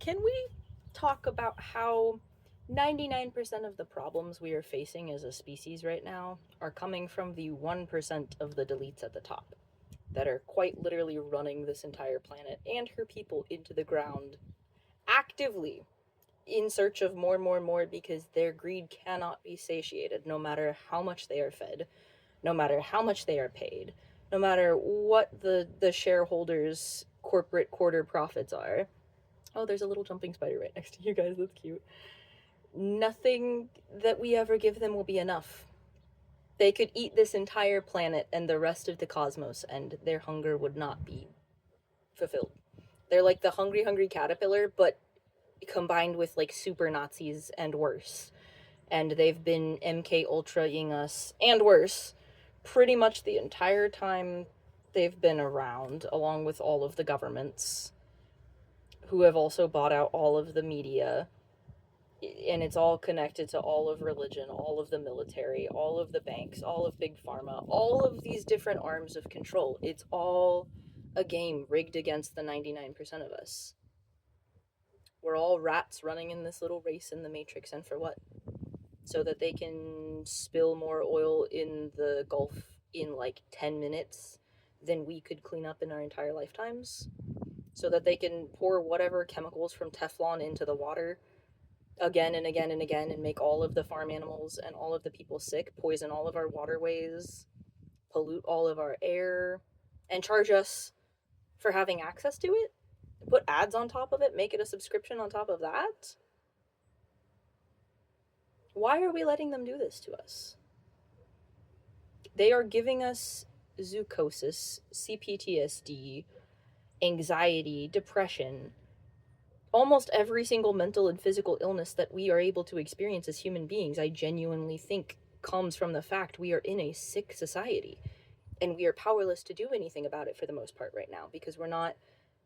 can we talk about how 99% of the problems we are facing as a species right now are coming from the 1% of the deletes at the top that are quite literally running this entire planet and her people into the ground actively in search of more and more and more because their greed cannot be satiated no matter how much they are fed, no matter how much they are paid, no matter what the shareholders' corporate quarter profits are. Oh, there's a little jumping spider right next to you guys. That's cute. Nothing that we ever give them will be enough. They could eat this entire planet and the rest of the cosmos, and their hunger would not be fulfilled. They're like the hungry, hungry caterpillar, but combined with like super Nazis and worse. And they've been MK Ultra-ing us and worse pretty much the entire time they've been around, along with all of the governments who have also bought out all of the media, and it's all connected to all of religion, all of the military, all of the banks, all of big pharma, all of these different arms of control. It's all a game rigged against the 99% of us. We're all rats running in this little race in the matrix, and for what? So that they can spill more oil in the Gulf in like 10 minutes than we could clean up in our entire lifetimes, so that they can pour whatever chemicals from Teflon into the water again and again and again and make all of the farm animals and all of the people sick, poison all of our waterways, pollute all of our air, and charge us for having access to it, put ads on top of it, make it a subscription on top of that. Why are we letting them do this to us? They are giving us zoochosis, CPTSD, anxiety, depression, almost every single mental and physical illness that we are able to experience as human beings. I genuinely think comes from the fact we are in a sick society and we are powerless to do anything about it for the most part right now because we're not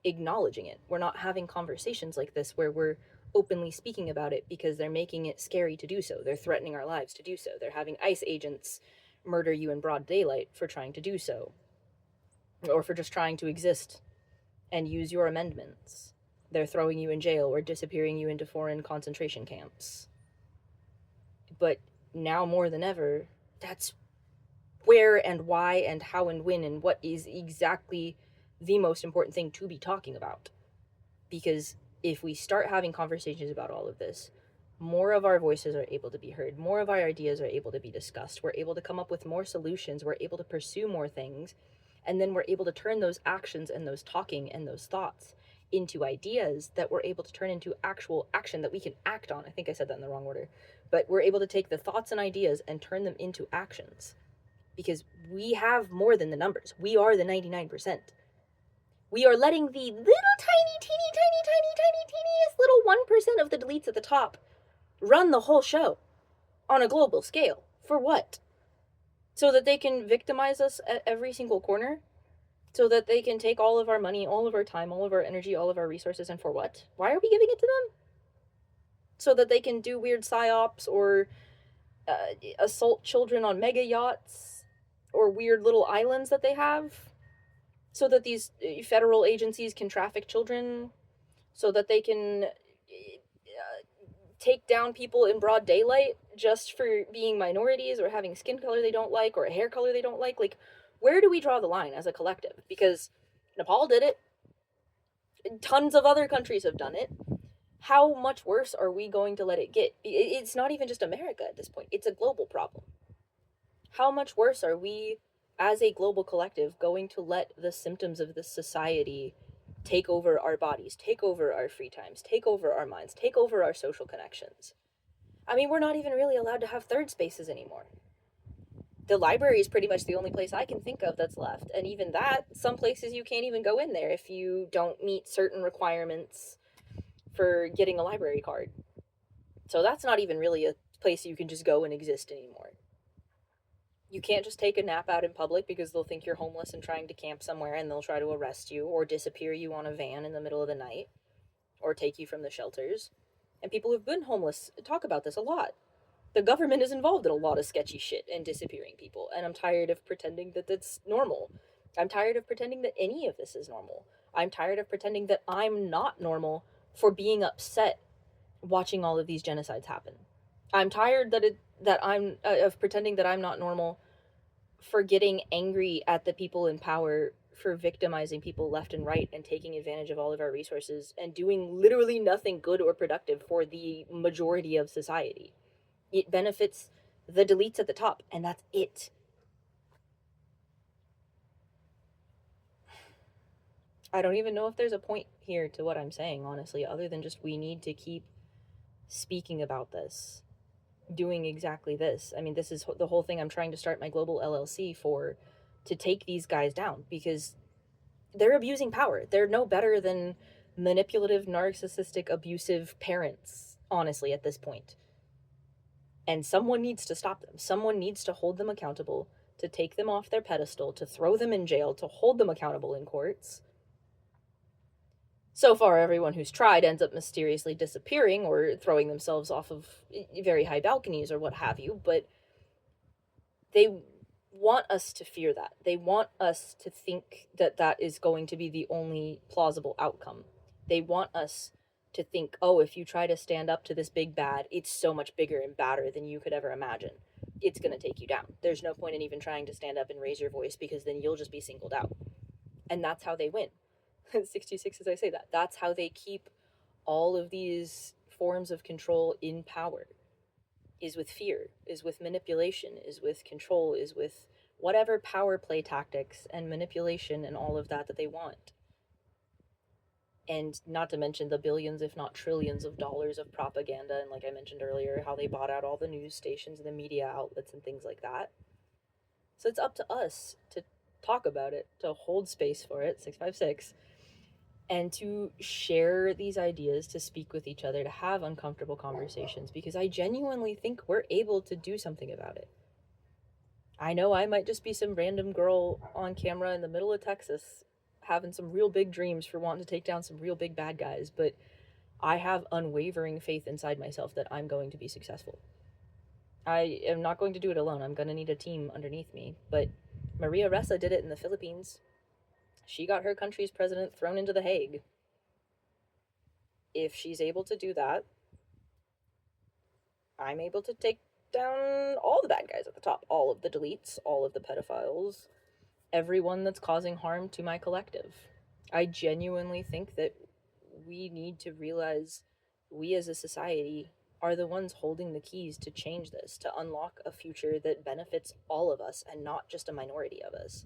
acknowledging it. We're not having conversations like this where we're openly speaking about it because they're making it scary to do so. They're threatening our lives to do so. They're having ICE agents murder you in broad daylight for trying to do so, or for just trying to exist and use your amendments. They're throwing you in jail or disappearing you into foreign concentration camps. But now more than ever, that's where and why and how and when and what is exactly the most important thing to be talking about. Because if we start having conversations about all of this, more of our voices are able to be heard, more of our ideas are able to be discussed, we're able to come up with more solutions, we're able to pursue more things, and then we're able to turn those actions and those talking and those thoughts into ideas that we're able to turn into actual action that we can act on. I think I said that in the wrong order. But we're able to take the thoughts and ideas and turn them into actions. Because we have more than the numbers. We are the 99%. We are letting the little tiny, teeniest little 1% of the deletes at the top run the whole show on a global scale. For what? So that they can victimize us at every single corner? So that they can take all of our money, all of our time, all of our energy, all of our resources, and for what? Why are we giving it to them? So that they can do weird psyops or assault children on mega yachts or weird little islands that they have? So that these federal agencies can traffic children? So that they can take down people in broad daylight just for being minorities or having skin color they don't like or hair color they don't like? Like, where do we draw the line as a collective? Because Nepal did it. Tons of other countries have done it. How much worse are we going to let it get? It's not even just America at this point. It's a global problem. How much worse are we as a global collective going to let the symptoms of this society take over our bodies, take over our free times, take over our minds, take over our social connections? I mean, we're not even really allowed to have third spaces anymore. The library is pretty much the only place I can think of that's left. And even that, some places you can't even go in there if you don't meet certain requirements for getting a library card. So that's not even really a place you can just go and exist anymore. You can't just take a nap out in public because they'll think you're homeless and trying to camp somewhere and they'll try to arrest you or disappear you on a van in the middle of the night or take you from the shelters. And people who've been homeless talk about this a lot. The government is involved in a lot of sketchy shit and disappearing people, and I'm tired of pretending that that's normal. I'm tired of pretending that any of this is normal. I'm tired of pretending that I'm not normal for being upset watching all of these genocides happen. I'm tired that I'm of pretending that I'm not normal, for getting angry at the people in power for victimizing people left and right and taking advantage of all of our resources and doing literally nothing good or productive for the majority of society. It benefits the deletes at the top, and that's it. I don't even know if there's a point here to what I'm saying, honestly, other than just we need to keep speaking about this, doing exactly this. I mean, this is the whole thing I'm trying to start my global LLC for, to take these guys down, because they're abusing power. They're no better than manipulative, narcissistic, abusive parents, honestly, at this point. And someone needs to stop them. Someone needs to hold them accountable, to take them off their pedestal, to throw them in jail, to hold them accountable in courts. So far, everyone who's tried ends up mysteriously disappearing or throwing themselves off of very high balconies or what have you, but they want us to fear that. They want us to think that that is going to be the only plausible outcome. They want us to think, oh, if you try to stand up to this big bad, it's so much bigger and badder than you could ever imagine. It's going to take you down. There's no point in even trying to stand up and raise your voice, because then you'll just be singled out. And that's how they win. 66, as I say that. That's how they keep all of these forms of control in power, is with fear, is with manipulation, is with control, is with whatever power play tactics and manipulation and all of that that they want. And not to mention the billions, if not trillions, of dollars of propaganda. And like I mentioned earlier, how they bought out all the news stations and the media outlets and things like that. So it's up to us to talk about it, to hold space for it, 656, and to share these ideas, to speak with each other, to have uncomfortable conversations, because I genuinely think we're able to do something about it. I know I might just be some random girl on camera in the middle of Texas having some real big dreams for wanting to take down some real big bad guys, but I have unwavering faith inside myself that I'm going to be successful. I am not going to do it alone. I'm going to need a team underneath me. But Maria Ressa did it in the Philippines. She got her country's president thrown into The Hague. If she's able to do that, I'm able to take down all the bad guys at the top, all of the deletes, all of the pedophiles, everyone that's causing harm to my collective. I genuinely think that we need to realize we as a society are the ones holding the keys to change this, to unlock a future that benefits all of us and not just a minority of us.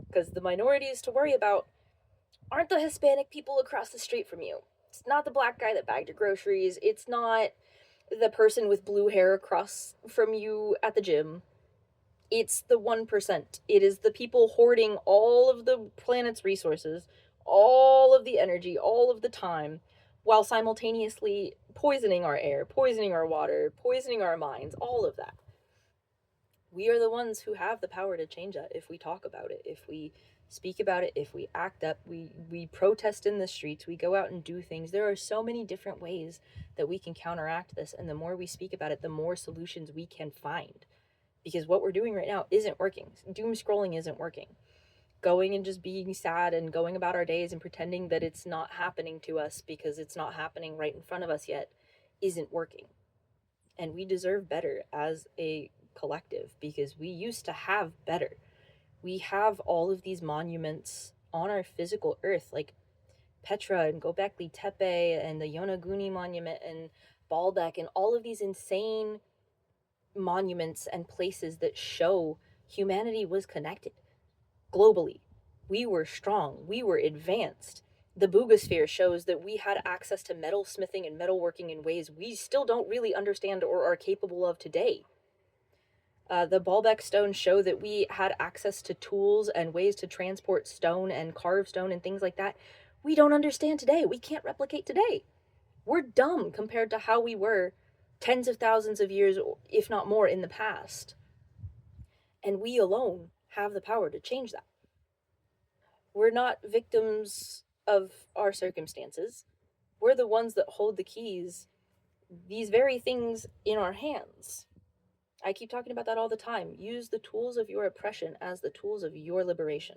Because the minorities to worry about aren't the Hispanic people across the street from you. It's not the black guy that bagged your groceries. It's not the person with blue hair across from you at the gym. It's the 1%. It is the people hoarding all of the planet's resources, all of the energy, all of the time, while simultaneously poisoning our air, poisoning our water, poisoning our minds, all of that. We are the ones who have the power to change that if we talk about it, if we speak about it, if we act up, we protest in the streets, we go out and do things. There are so many different ways that we can counteract this, and the more we speak about it, the more solutions we can find. Because what we're doing right now isn't working. Doom scrolling isn't working. Going and just being sad and going about our days and pretending that it's not happening to us because it's not happening right in front of us yet isn't working. And we deserve better as a collective, because we used to have better. We have all of these monuments on our physical earth, like Petra and Gobekli Tepe and the Yonaguni monument and Baalbek, and all of these insane monuments and places that show humanity was connected globally. We were strong, we were advanced. The Boogosphere shows that we had access to metal smithing and metalworking in ways we still don't really understand or are capable of today. The Baalbek stones show that we had access to tools and ways to transport stone and carve stone and things like that we don't understand today. We can't replicate today. We're dumb compared to how we were tens of thousands of years, if not more, in the past. And we alone have the power to change that. We're not victims of our circumstances. We're the ones that hold the keys, these very things, in our hands. I keep talking about that all the time. Use the tools of your oppression as the tools of your liberation.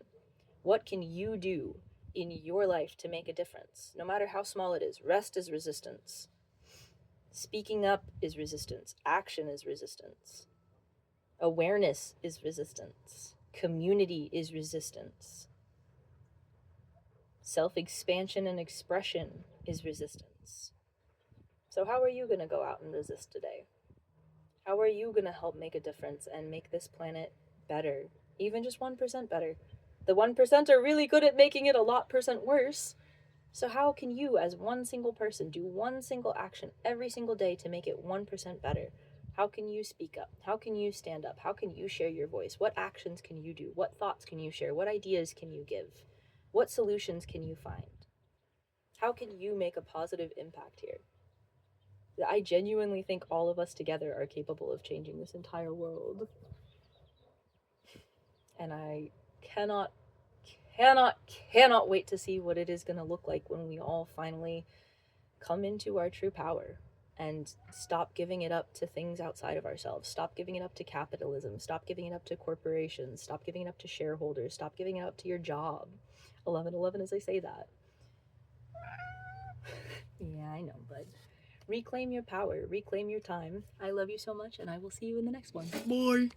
What can you do in your life to make a difference, no matter how small it is. Rest is resistance. Speaking up is resistance. Action is resistance. Awareness is resistance. Community is resistance. Self-expansion and expression is resistance. So how are you going to go out and resist today? How are you going to help make a difference and make this planet better? Even just 1% better. The 1% are really good at making it a lot percent worse. So how can you, as one single person, do one single action every single day to make it 1% better? How can you speak up? How can you stand up? How can you share your voice? What actions can you do? What thoughts can you share? What ideas can you give? What solutions can you find? How can you make a positive impact here? I genuinely think all of us together are capable of changing this entire world. And I cannot wait to see what it is going to look like when we all finally come into our true power and stop giving it up to things outside of ourselves. Stop giving it up to capitalism. Stop giving it up to corporations. Stop giving it up to shareholders. Stop giving it up to your job. 11:11 as I say that. Yeah, I know, but reclaim your power, reclaim your time. I love you so much, and I will see you in the next one. Bye.